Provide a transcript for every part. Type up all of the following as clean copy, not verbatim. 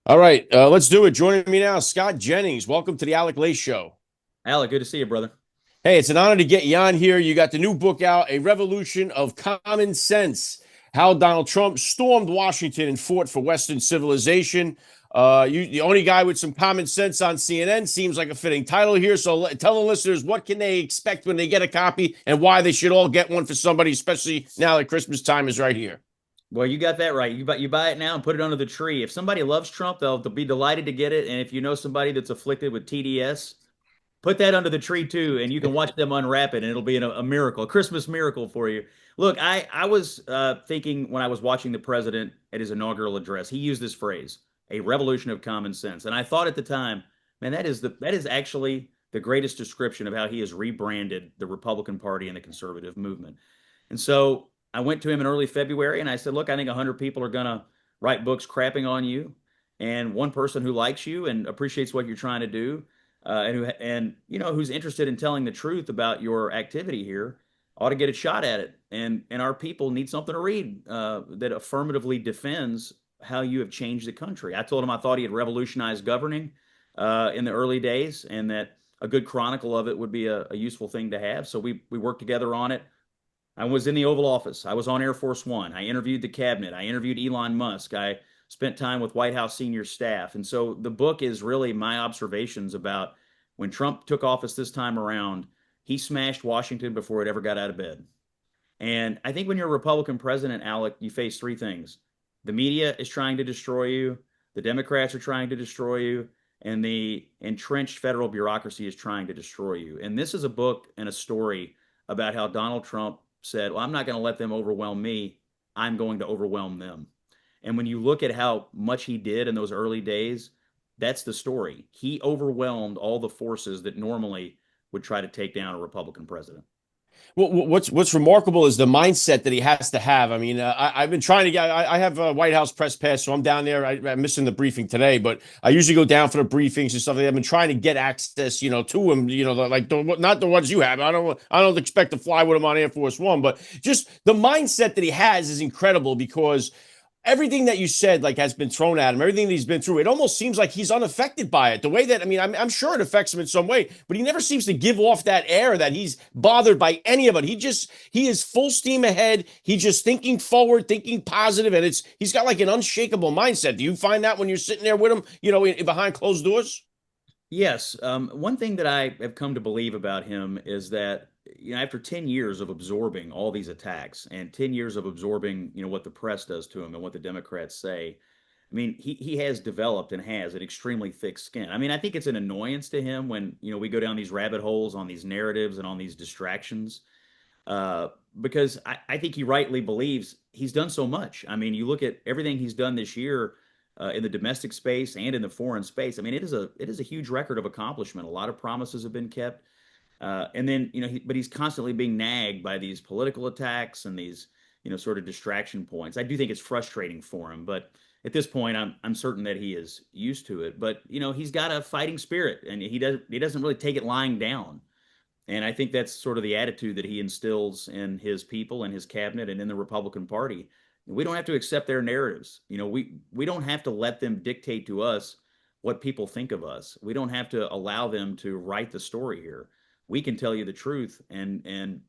All right, let's do it. Joining me now, Scott Jennings. Welcome to the Alec Lace Show. Alec, good to see you, brother. Hey, it's an honor to get you on here. You got the new book out, A Revolution of Common Sense: How Donald Trump Stormed Washington and Fought for Western Civilization. The only guy with some common sense on CNN, seems like a fitting title here. So tell the listeners, what can they expect when they get a copy, and why they should all get one for somebody, especially now that Christmas time is right here. Well, you got that right. You buy it now and put it under the tree. If somebody loves Trump, they'll be delighted to get it. And if you know somebody that's afflicted with TDS, put that under the tree too, and you can watch them unwrap it, and it'll be a miracle, a Christmas miracle for you. Look, I was thinking when I was watching the president at his inaugural address, he used this phrase, "a revolution of common sense," and I thought at the time, man, that is actually the greatest description of how he has rebranded the Republican Party and the conservative movement. And so I went to him in early February and I said, look, I think 100 people are going to write books crapping on you. And one person who likes you and appreciates what you're trying to do, who's interested in telling the truth about your activity here, ought to get a shot at it. And our people need something to read that affirmatively defends how you have changed the country. I told him I thought he had revolutionized governing in the early days, and that a good chronicle of it would be a useful thing to have. So we worked together on it. I was in the Oval Office. I was on Air Force One. I interviewed the cabinet. I interviewed Elon Musk. I spent time with White House senior staff. And so the book is really my observations about when Trump took office this time around, he smashed Washington before it ever got out of bed. And I think when you're a Republican president, Alec, you face three things. The media is trying to destroy you, the Democrats are trying to destroy you, and the entrenched federal bureaucracy is trying to destroy you. And this is a book and a story about how Donald Trump said, well, I'm not going to let them overwhelm me. I'm going to overwhelm them. And when you look at how much he did in those early days, that's the story. He overwhelmed all the forces that normally would try to take down a Republican president. Well, what's remarkable is the mindset that he has to have. I mean, I've been trying to get. I have a White House press pass, so I'm down there. I'm missing the briefing today, but I usually go down for the briefings and stuff. I've been trying to get access, to him. Not the ones you have. I don't expect to fly with him on Air Force One, but just the mindset that he has is incredible because everything that you said has been thrown at him, everything that he's been through, it almost seems like he's unaffected by it. The way that, I mean, I'm sure it affects him in some way, but he never seems to give off that air that he's bothered by any of it. He is full steam ahead. He's just thinking forward, thinking positive, and he's got like an unshakable mindset. Do you find that when you're sitting there with him, behind closed doors? Yes. One thing that I have come to believe about him is that, after 10 years of absorbing all these attacks and 10 years of absorbing, what the press does to him and what the Democrats say, I mean, he has developed and has an extremely thick skin. I mean, I think it's an annoyance to him when, we go down these rabbit holes on these narratives and on these distractions, uh, because I think he rightly believes he's done so much. I mean, you look at everything he's done this year in the domestic space and in the foreign space. I mean, it is a huge record of accomplishment. A lot of promises have been kept, and then but he's constantly being nagged by these political attacks and these sort of distraction points. I do think it's frustrating for him, but at this point, I'm certain that he is used to it. But he's got a fighting spirit, and he doesn't really take it lying down. And I think that's sort of the attitude that he instills in his people and his cabinet and in the Republican Party. We don't have to accept their narratives. We don't have to let them dictate to us what people think of us. We don't have to allow them to write the story here. We can tell you the truth. And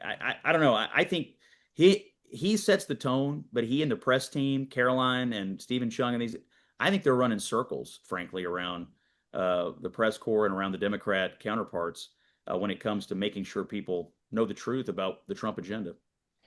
I don't know. I think he sets the tone, but he and the press team, Caroline and Stephen Chung and these, I think they're running circles, frankly, around the press corps and around the Democrat counterparts when it comes to making sure people know the truth about the Trump agenda.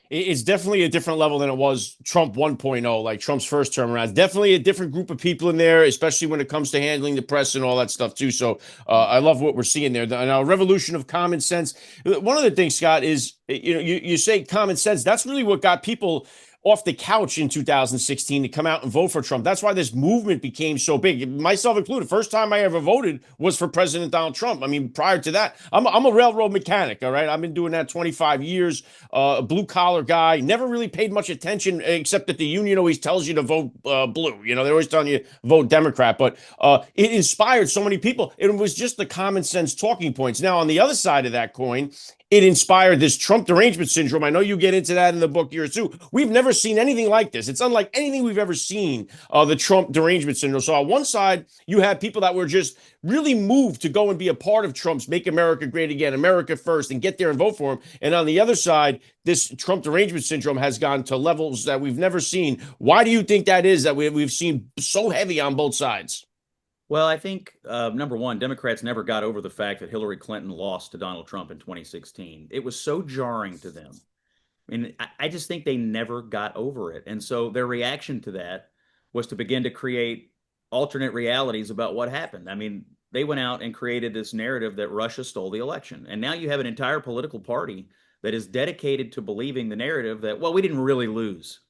It's definitely a different level than it was Trump 1.0, like Trump's first term around. It's definitely a different group of people in there, especially when it comes to handling the press and all that stuff too. So I love what we're seeing there. Now, revolution of common sense. One of the things, Scott, is you say common sense. That's really what got people off the couch in 2016 to come out and vote for Trump. That's why this movement became so big, myself included. First time I ever voted was for President Donald Trump. I mean, prior to that, I'm a railroad mechanic. All right, I've been doing that 25 years. A blue collar guy. Never really paid much attention, except that the union always tells you to vote blue. They're always telling you vote Democrat. But it inspired so many people. It was just the common sense talking points. Now, on the other side of that coin, it inspired this Trump derangement syndrome. I know you get into that in the book here too. We've never seen anything like this. It's unlike anything we've ever seen, the Trump derangement syndrome. So on one side, you have people that were just really moved to go and be a part of Trump's Make America Great Again, America First, and get there and vote for him. And on the other side, this Trump derangement syndrome has gone to levels that we've never seen. Why do you think that is that we've seen so heavy on both sides? Well, I think number one, Democrats never got over the fact that Hillary Clinton lost to Donald Trump in 2016. It was so jarring to them. And I just think they never got over it. And so their reaction to that was to begin to create alternate realities about what happened. I mean, they went out and created this narrative that Russia stole the election. And now you have an entire political party that is dedicated to believing the narrative that, well, we didn't really lose.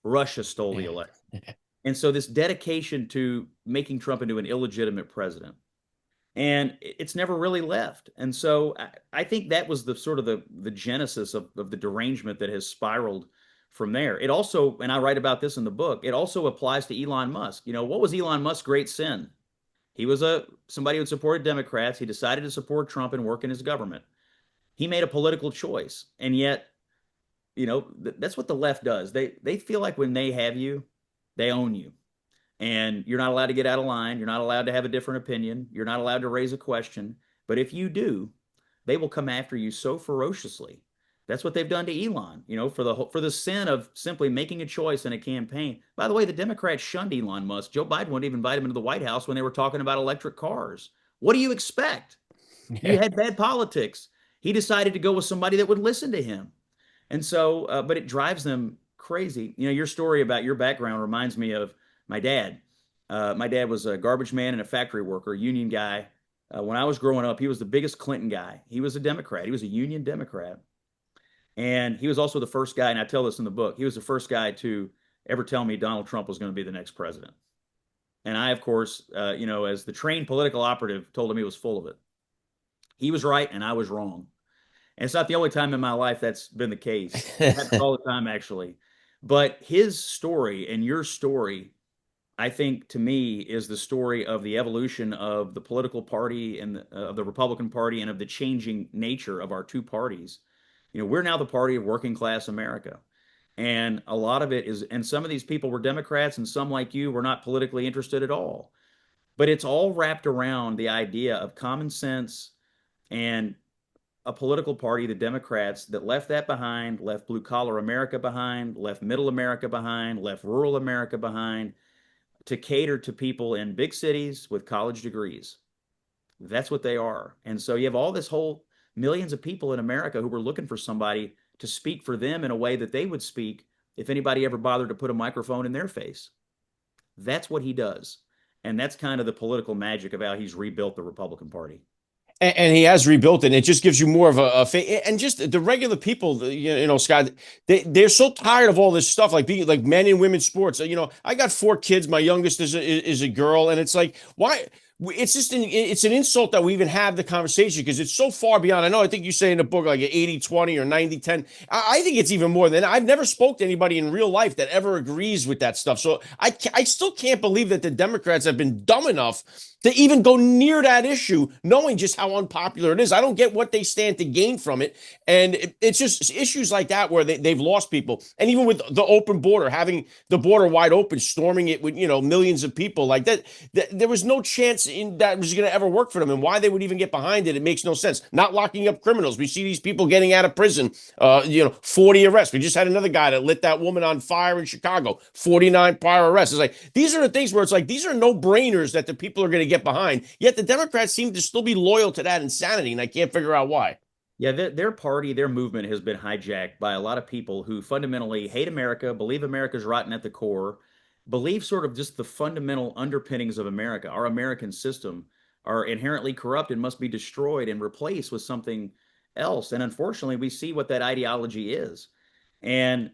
Russia stole the election. And so this dedication to making Trump into an illegitimate president. And it's never really left. And so I think that was the sort of the genesis of the derangement that has spiraled from there. It also, and I write about this in the book, it also applies to Elon Musk. You know, what was Elon Musk's great sin? He was somebody who supported Democrats. He decided to support Trump and work in his government. He made a political choice. And yet, you know, that's what the left does. They feel like when they have you, they own you. And you're not allowed to get out of line. You're not allowed to have a different opinion. You're not allowed to raise a question. But if you do, they will come after you so ferociously. That's what they've done to Elon, you know, for the sin of simply making a choice in a campaign. By the way, the Democrats shunned Elon Musk. Joe Biden wouldn't even invite him into the White House when they were talking about electric cars. What do you expect? You had bad politics. He decided to go with somebody that would listen to him. And so, but it drives them crazy. You know, your story about your background reminds me of my dad. My dad was a garbage man and a factory worker, union guy. When I was growing up, he was the biggest Clinton guy. He was a Democrat. He was a union Democrat. And he was also the first guy, and I tell this in the book, he was the first guy to ever tell me Donald Trump was going to be the next president. And I, of course, you know, as the trained political operative, told him he was full of it. He was right, and I was wrong. And it's not the only time in my life that's been the case. It happens all the time, actually. But his story and your story, I think, to me, is the story of the evolution of the political party and of the Republican Party and of the changing nature of our two parties. You know, we're now the party of working class America. And a lot of it is, and some of these people were Democrats and some like you were not politically interested at all. But it's all wrapped around the idea of common sense and a political party, the Democrats, that left that behind, left blue collar America behind, left middle America behind, left rural America behind to cater to people in big cities with college degrees. That's what they are. And so you have all this whole millions of people in America who were looking for somebody to speak for them in a way that they would speak if anybody ever bothered to put a microphone in their face. That's what he does. And that's kind of the political magic of how he's rebuilt the Republican Party. And he has rebuilt it. And it just gives you more of a faith. And just the regular people, you know, Scott, they're so tired of all this stuff, like being like men and women's sports. You know, I got 4 kids. My youngest is a girl, and it's like, why? It's just it's an insult that we even have the conversation because it's so far beyond. I know, I think you say in the book like an 80-20 or 90-10. I think it's even more than that. I've never spoke to anybody in real life that ever agrees with that stuff. So I still can't believe that the Democrats have been dumb enough to even go near that issue, knowing just how unpopular it is. I don't get what they stand to gain from it. And it's just issues like that where they've lost people. And even with the open border, having the border wide open, storming it with, you know, millions of people like that, there was no chance in that was going to ever work for them. And why they would even get behind it, it makes no sense. Not locking up criminals. We see these people getting out of prison, 40 arrests. We just had another guy that lit that woman on fire in Chicago, 49 prior arrests. It's like, these are the things where it's like, these are no-brainers that the people are going to get behind. Yet the Democrats seem to still be loyal to that insanity, and I can't figure out why. Yeah, their party, their movement has been hijacked by a lot of people who fundamentally hate America, believe America's rotten at the core, believe sort of just the fundamental underpinnings of America. Our American system are inherently corrupt and must be destroyed and replaced with something else. And unfortunately, we see what that ideology is. And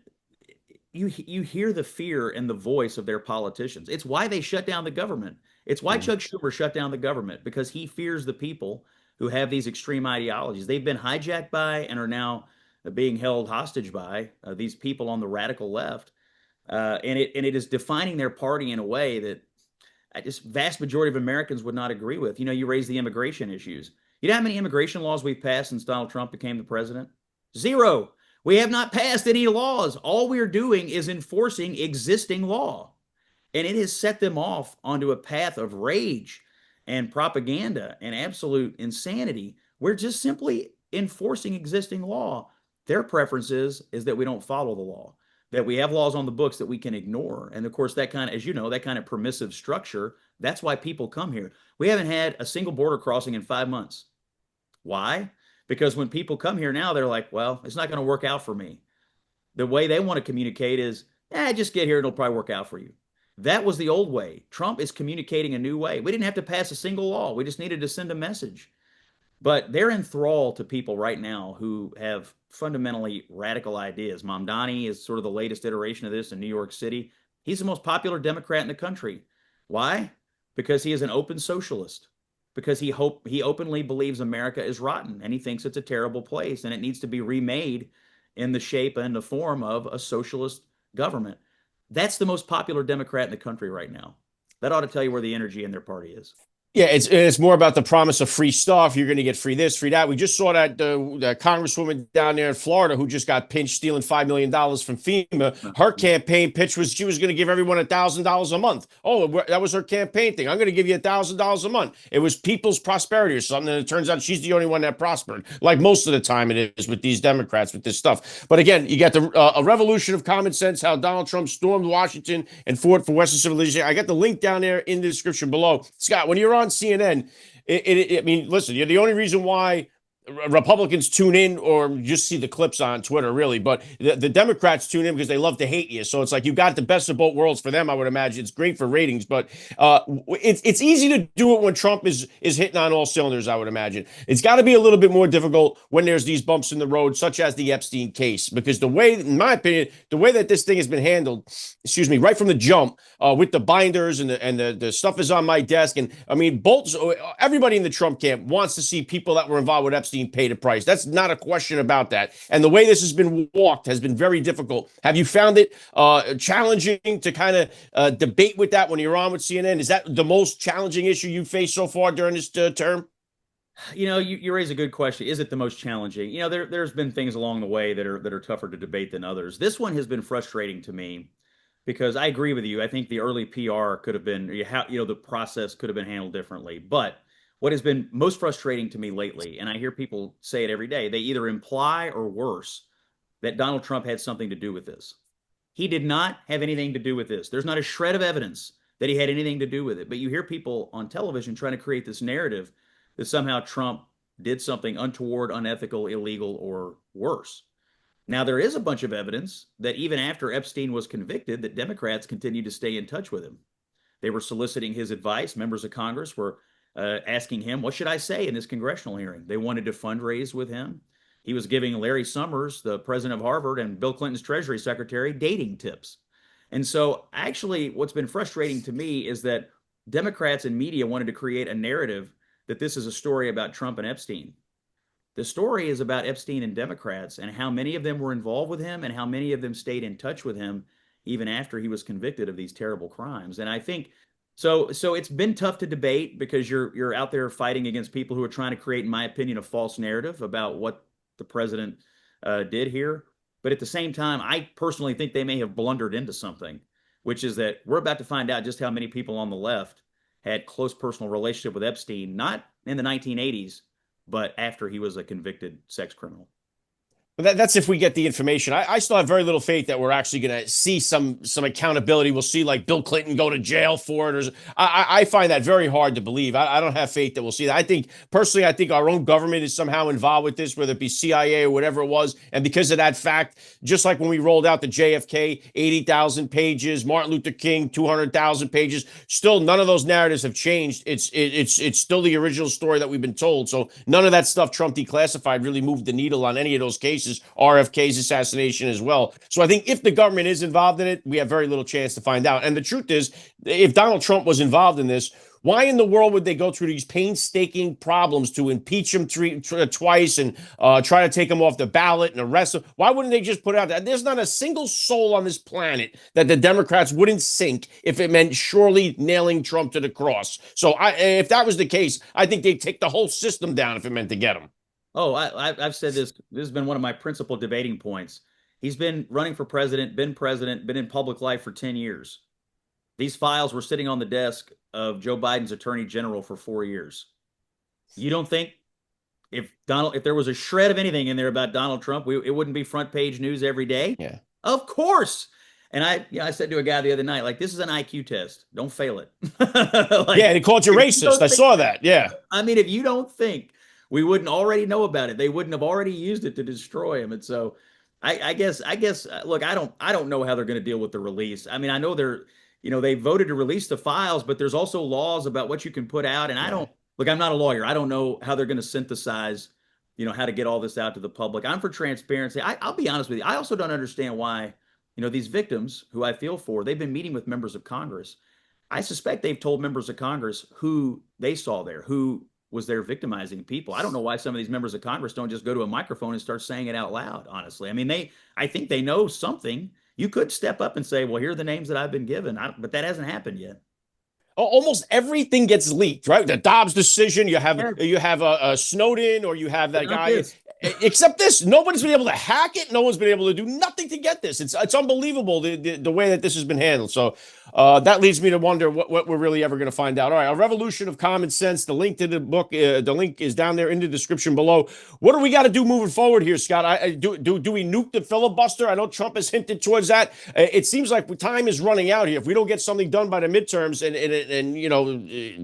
you hear the fear in the voice of their politicians. It's why they shut down the government. It's why Chuck Schumer shut down the government, because he fears the people who have these extreme ideologies. They've been hijacked by and are now being held hostage by these people on the radical left. And it is defining their party in a way that just vast majority of Americans would not agree with. You know, you raise the immigration issues. You know how many immigration laws we've passed since Donald Trump became the president? Zero. We have not passed any laws. All we're doing is enforcing existing law. And it has set them off onto a path of rage and propaganda and absolute insanity. We're just simply enforcing existing law. Their preference is that we don't follow the law, that we have laws on the books that we can ignore. And of course, that kind of, as you know, that kind of permissive structure, that's why people come here. We haven't had a single border crossing in 5 months. Why? Because when people come here now, they're like, well, it's not going to work out for me. The way they want to communicate is, just get here and it'll probably work out for you. That was the old way. Trump is communicating a new way. We didn't have to pass a single law. We just needed to send a message. But they're in thrall to people right now who have fundamentally radical ideas. Mamdani is sort of the latest iteration of this in New York City. He's the most popular Democrat in the country. Why? Because he is an open socialist. Because he openly believes America is rotten and he thinks it's a terrible place and it needs to be remade in the shape and the form of a socialist government. That's the most popular Democrat in the country right now. That ought to tell you where the energy in their party is. Yeah, it's more about the promise of free stuff. You're going to get free this, free that. We just saw that the congresswoman down there in Florida who just got pinched stealing $5 million from FEMA. Her campaign pitch was she was going to give everyone $1,000 a month. Oh, that was her campaign thing. I'm going to give you $1,000 a month. It was people's prosperity or something. And it turns out she's the only one that prospered, like most of the time it is with these Democrats with this stuff. But again, you got a revolution of common sense, how Donald Trump stormed Washington and fought for Western civilization. I got the link down there in the description below. Scott, when you're on CNN, I mean, listen, you're the only reason why Republicans tune in or just see the clips on Twitter, really. But the Democrats tune in because they love to hate you. So it's like you've got the best of both worlds for them, I would imagine. It's great for ratings, but it's easy to do it when Trump is hitting on all cylinders, I would imagine. It's got to be a little bit more difficult when there's these bumps in the road, such as the Epstein case, because the way, in my opinion, the way that this thing has been handled, right from the jump, with the binders and the stuff is on my desk. And I mean, everybody in the Trump camp wants to see people that were involved with Epstein paid a price. That's not a question about that. And the way this has been walked has been very difficult. Have you found it challenging to kind of debate with that when you're on with CNN? Is that the most challenging issue you faced so far during this term? You know, you raise a good question. Is it the most challenging? You know, there's been things along the way that are tougher to debate than others. This one has been frustrating to me because I agree with you. I think the early PR could have been, the process could have been handled differently. But what has been most frustrating to me lately, and I hear people say it every day, they either imply or worse that Donald Trump had something to do with this. He did not have anything to do with this. There's not a shred of evidence that he had anything to do with it. But you hear people on television trying to create this narrative that somehow Trump did something untoward, unethical, illegal, or worse. Now, there is a bunch of evidence that even after Epstein was convicted, that Democrats continued to stay in touch with him. They were soliciting his advice. Members of Congress were asking him, what should I say in this congressional hearing? They wanted to fundraise with him. He was giving Larry Summers, the president of Harvard, and Bill Clinton's Treasury Secretary, dating tips. And so actually what's been frustrating to me is that Democrats and media wanted to create a narrative that this is a story about Trump and Epstein. The story is about Epstein and Democrats and how many of them were involved with him and how many of them stayed in touch with him even after he was convicted of these terrible crimes. And I think so it's been tough to debate because you're out there fighting against people who are trying to create, in my opinion, a false narrative about what the president did here. But at the same time, I personally think they may have blundered into something, which is that we're about to find out just how many people on the left had close personal relationship with Epstein, not in the 1980s, but after he was a convicted sex criminal. That's if we get the information. I still have very little faith that we're actually going to see some accountability. We'll see like Bill Clinton go to jail for it. Or I find that very hard to believe. I don't have faith that we'll see that. I think our own government is somehow involved with this, whether it be CIA or whatever it was. And because of that fact, just like when we rolled out the JFK, 80,000 pages, Martin Luther King, 200,000 pages, still none of those narratives have changed. It's still the original story that we've been told. So none of that stuff Trump declassified really moved the needle on any of those cases. cases, RFK's assassination as well. So I think if the government is involved in it, we have very little chance to find out. And the truth is, if Donald Trump was involved in this, why in the world would they go through these painstaking problems to impeach him twice and try to take him off the ballot and arrest him? Why wouldn't they just put it out there? There's not a single soul on this planet that the Democrats wouldn't sink if it meant surely nailing Trump to the cross. So if that was the case, I think they'd take the whole system down if it meant to get him. Oh, I've said this. This has been one of my principal debating points. He's been running for president, been in public life for 10 years. These files were sitting on the desk of Joe Biden's attorney general for 4 years. You don't think if there was a shred of anything in there about Donald Trump, it wouldn't be front page news every day? Yeah. Of course. And I said to a guy the other night, like, this is an IQ test. Don't fail it. Like, yeah, they called you racist. I saw that. Yeah. I mean, if you don't think we wouldn't already know about it, they wouldn't have already used it to destroy him. And so I guess, look, I don't know how they're going to deal with the release. I mean, I know they voted to release the files, but there's also laws about what you can put out. And I'm not a lawyer. I don't know how they're going to synthesize, how to get all this out to the public. I'm for transparency. I'll be honest with you. I also don't understand why, these victims who I feel for, they've been meeting with members of Congress. I suspect they've told members of Congress who they saw there, who was there victimizing people. I don't know why some of these members of Congress don't just go to a microphone and start saying it out loud, honestly. I mean, I think they know something. You could step up and say, well, here are the names that I've been given, but that hasn't happened yet. Almost everything gets leaked, right? The Dobbs decision, you have a Snowden, or you have that guy. Except this, nobody's been able to hack it. No one's been able to do nothing to get this. It's unbelievable the way that this has been handled. So that leads me to wonder what we're really ever going to find out. All right, A Revolution of Common Sense. The link to the book, the link is down there in the description below. What do we got to do moving forward here, Scott? Do we nuke the filibuster? I know Trump has hinted towards that. It seems like time is running out here. If we don't get something done by the midterms and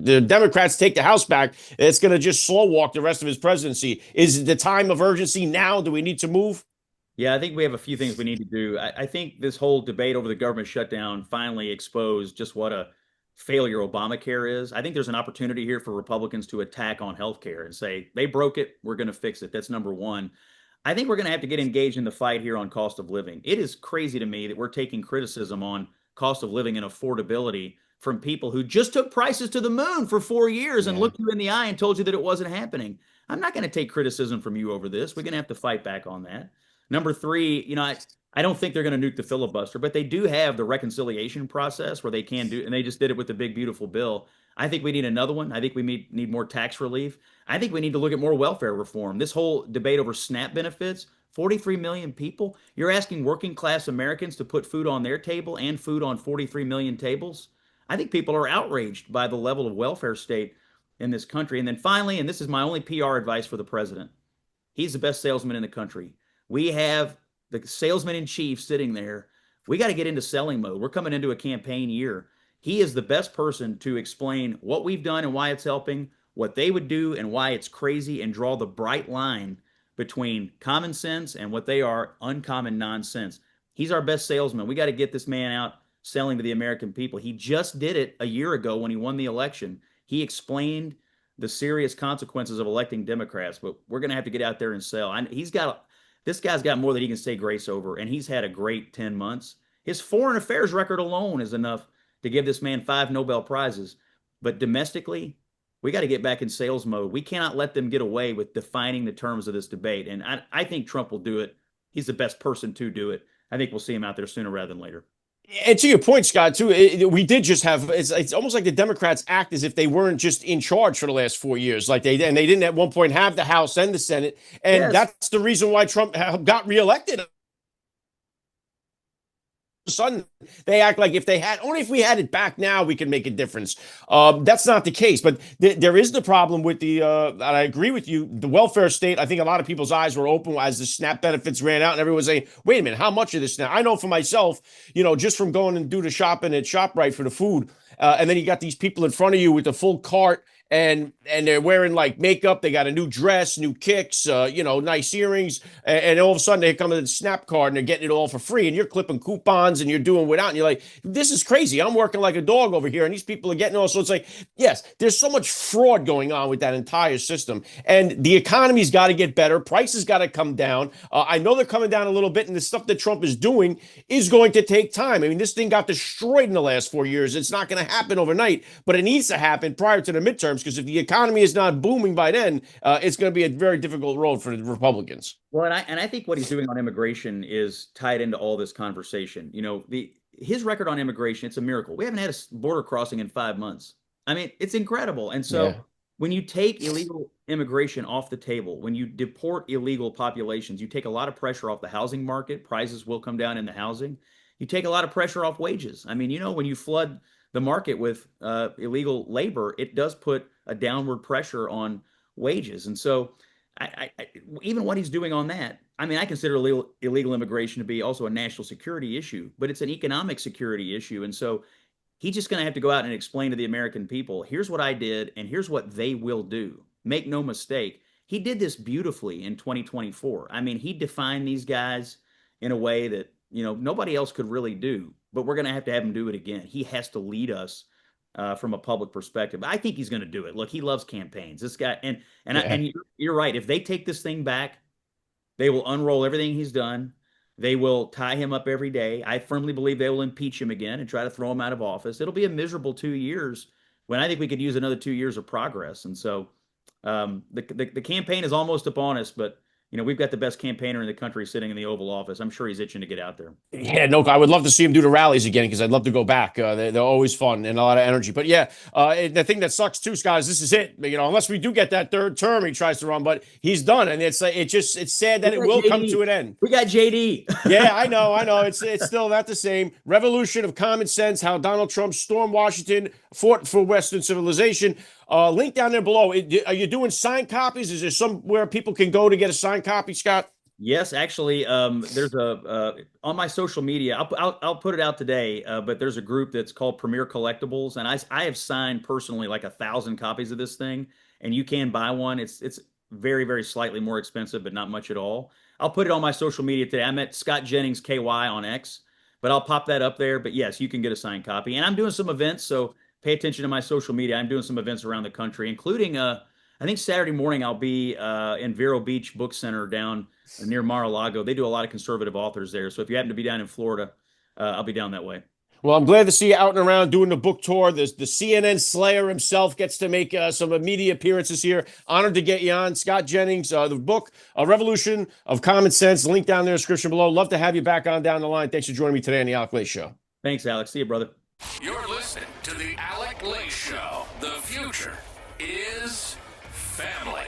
the Democrats take the House back, it's going to just slow walk the rest of his presidency. Is the time of urgency now? Do we need to move? Yeah, I think we have a few things we need to do. I think this whole debate over the government shutdown finally exposed just what a failure Obamacare is. I think there's an opportunity here for Republicans to attack on healthcare and say, they broke it, we're going to fix it. That's number one. I think we're going to have to get engaged in the fight here on cost of living. It is crazy to me that we're taking criticism on cost of living and affordability from people who just took prices to the moon for 4 years and looked you in the eye and told you that it wasn't happening. I'm not going to take criticism from you over this. We're going to have to fight back on that. Number three, I don't think they're going to nuke the filibuster, but they do have the reconciliation process where they can do, and they just did it with the big, beautiful bill. I think we need another one. I think we need more tax relief. I think we need to look at more welfare reform. This whole debate over SNAP benefits, 43 million people. You're asking working class Americans to put food on their table and food on 43 million tables. I think people are outraged by the level of welfare state in this country. And then finally, and this is my only PR advice for the president, he's the best salesman in the country. We have the salesman in chief sitting there. We got to get into selling mode. We're coming into a campaign year. He is the best person to explain what we've done and why it's helping, what they would do and why it's crazy, and draw the bright line between common sense and what they are uncommon nonsense. He's our best salesman. We got to get this man out selling to the American people. He just did it a year ago when he won the election. He explained the serious consequences of electing Democrats, but we're going to have to get out there and sell. This guy's got more that he can say grace over, and he's had a great 10 months. His foreign affairs record alone is enough to give this man 5 Nobel Prizes. But domestically, we got to get back in sales mode. We cannot let them get away with defining the terms of this debate. And I think Trump will do it. He's the best person to do it. I think we'll see him out there sooner rather than later. And to your point, Scott, too, we did just have, it's almost like the Democrats act as if they weren't just in charge for the last 4 years. Like they didn't at one point have the House and the Senate. And that's the reason why Trump got reelected. Sudden they act like only if we had it back now we can make a difference. That's not the case, but there is the problem with and I agree with you, the welfare state. I think a lot of people's eyes were open as the SNAP benefits ran out and everyone was saying, wait a minute, how much of this now? I know for myself, just from going and do the shopping at ShopRite for the food, and then you got these people in front of you with the full cart and they're wearing like makeup. They got a new dress, new kicks, nice earrings, and all of a sudden they come with a snap card and they're getting it all for free. And you're clipping coupons and you're doing without. And you're like, this is crazy. I'm working like a dog over here, and these people are getting all. So it's like, yes, there's so much fraud going on with that entire system, and the economy's got to get better. Prices got to come down. I know they're coming down a little bit, and the stuff that Trump is doing is going to take time. I mean, this thing got destroyed in the last 4 years. It's not going to happen overnight, but it needs to happen prior to the midterms, because if the economy is not booming by then, it's going to be a very difficult road for the Republicans. Well, and I think what he's doing on immigration is tied into all this conversation. His record on immigration, it's a miracle. We haven't had a border crossing in 5 months. I mean, it's incredible. And so when you take illegal immigration off the table, when you deport illegal populations, you take a lot of pressure off the housing market. Prices will come down in the housing. You take a lot of pressure off wages. I mean, when you flood the market with illegal labor, it does put a downward pressure on wages. And so even what he's doing on that, I mean, I consider illegal immigration to be also a national security issue, but it's an economic security issue. And so he's just going to have to go out and explain to the American people, here's what I did, and here's what they will do. Make no mistake, he did this beautifully in 2024. I mean, he defined these guys in a way that, nobody else could really do, but we're going to have him do it again. He has to lead us from a public perspective. I think he's going to do it. Look, he loves campaigns. This guy, and you're right. If they take this thing back, they will unroll everything he's done. They will tie him up every day. I firmly believe they will impeach him again and try to throw him out of office. It'll be a miserable 2 years when I think we could use another 2 years of progress. And so the campaign is almost upon us, but we've got the best campaigner in the country sitting in the Oval Office. I'm sure he's itching to get out there. Yeah, no, I would love to see him do the rallies again, because I'd love to go back. They're always fun and a lot of energy. But yeah, the thing that sucks too, Scott, is this is it. Unless we do get that third term he tries to run, but he's done, and it's sad that it will come to an end. We got JD. Yeah, I know. It's still not the same. Revolution of common sense: how Donald Trump stormed Washington, fought for Western civilization. Link down there below. Are you doing signed copies? Is there somewhere people can go to get a signed copy, Scott? Yes, actually, there's on my social media. I'll put it out today. But there's a group that's called Premier Collectibles, and I have signed personally like 1,000 copies of this thing, and you can buy one. It's very, very slightly more expensive, but not much at all. I'll put it on my social media today. I'm at Scott Jennings KY on X, but I'll pop that up there. But yes, you can get a signed copy, and I'm doing some events, so pay attention to my social media. I'm doing some events around the country, including I think Saturday morning I'll be in Vero Beach Book Center down near Mar-a-Lago. They do a lot of conservative authors there. So if you happen to be down in Florida, I'll be down that way. Well, I'm glad to see you out and around doing the book tour. The CNN Slayer himself gets to make some media appearances here. Honored to get you on. Scott Jennings, the book, A Revolution of Common Sense. Link down in the description below. Love to have you back on down the line. Thanks for joining me today on the Alec Lace Show. Thanks, Alex. See you, brother. You're listening to the Alec Lace Show. The future is family.